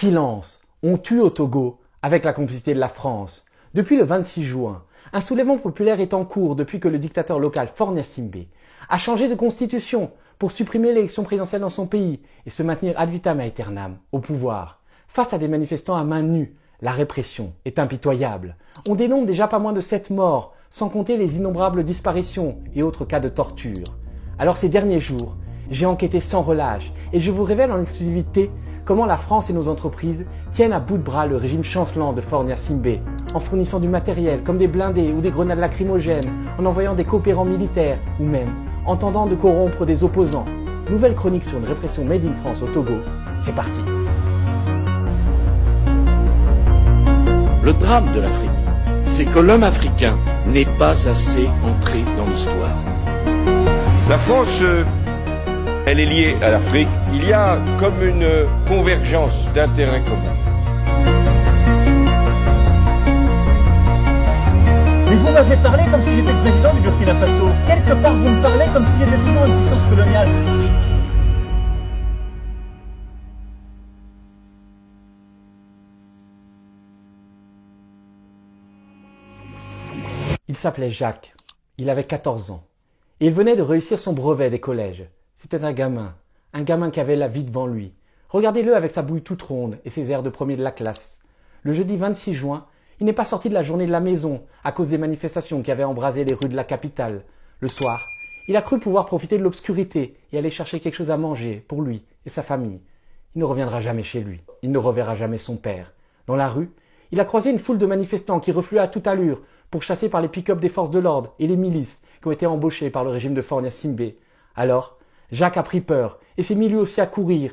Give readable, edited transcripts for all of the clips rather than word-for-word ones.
Silence, on tue au Togo avec la complicité de la France. Depuis le 26 juin, un soulèvement populaire est en cours depuis que le dictateur local Faure Gnassingbé a changé de constitution pour supprimer l'élection présidentielle dans son pays et se maintenir ad vitam aeternam au pouvoir. Face à des manifestants à main nue, la répression est impitoyable. On dénombre déjà pas moins de 7 morts, sans compter les innombrables disparitions et autres cas de torture. Alors ces derniers jours, j'ai enquêté sans relâche et je vous révèle en exclusivité comment la France et nos entreprises tiennent à bout de bras le régime chancelant de Faure Gnassingbé en fournissant du matériel comme des blindés ou des grenades lacrymogènes, en envoyant des coopérants militaires ou même en tentant de corrompre des opposants. Nouvelle chronique sur une répression made in France au Togo, c'est parti. Le drame de l'Afrique, c'est que l'homme africain n'est pas assez entré dans l'histoire. La France, elle est liée à l'Afrique. Il y a comme une convergence d'intérêts communs. Mais vous m'avez parlé comme si j'étais le président du Burkina Faso. Quelque part, vous me parlez comme si j'étais toujours une puissance coloniale. Il s'appelait Jacques, il avait 14 ans, et il venait de réussir son brevet des collèges. C'était un gamin qui avait la vie devant lui. Regardez-le avec sa bouille toute ronde et ses airs de premier de la classe. Le jeudi 26 juin, il n'est pas sorti de la journée de la maison à cause des manifestations qui avaient embrasé les rues de la capitale. Le soir, il a cru pouvoir profiter de l'obscurité et aller chercher quelque chose à manger pour lui et sa famille. Il ne reviendra jamais chez lui, il ne reverra jamais son père. Dans la rue, il a croisé une foule de manifestants qui refluaient à toute allure pour chasser par les pick-up des forces de l'ordre et les milices qui ont été embauchés par le régime de Faure Gnassingbé. Alors, Jacques a pris peur et s'est mis lui aussi à courir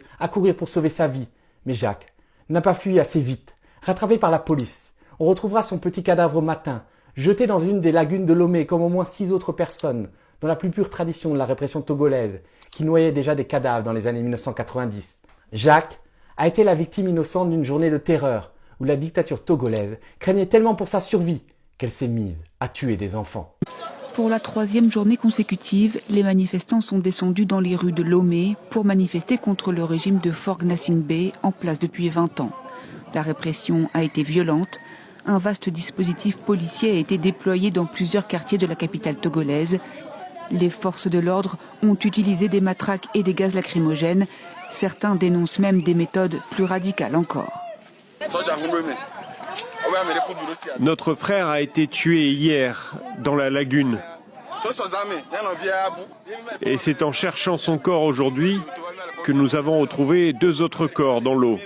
pour sauver sa vie. Mais Jacques n'a pas fui assez vite. Rattrapé par la police, on retrouvera son petit cadavre au matin, jeté dans une des lagunes de Lomé comme au moins 6 autres personnes, dans la plus pure tradition de la répression togolaise, qui noyait déjà des cadavres dans les années 1990. Jacques a été la victime innocente d'une journée de terreur, où la dictature togolaise craignait tellement pour sa survie qu'elle s'est mise à tuer des enfants. Pour la 3e journée consécutive, les manifestants sont descendus dans les rues de Lomé pour manifester contre le régime de Faure Gnassingbé en place depuis 20 ans. La répression a été violente. Un vaste dispositif policier a été déployé dans plusieurs quartiers de la capitale togolaise. Les forces de l'ordre ont utilisé des matraques et des gaz lacrymogènes. Certains dénoncent même des méthodes plus radicales encore. Notre frère a été tué hier dans la lagune. Et c'est en cherchant son corps aujourd'hui que nous avons retrouvé 2 autres corps dans l'eau.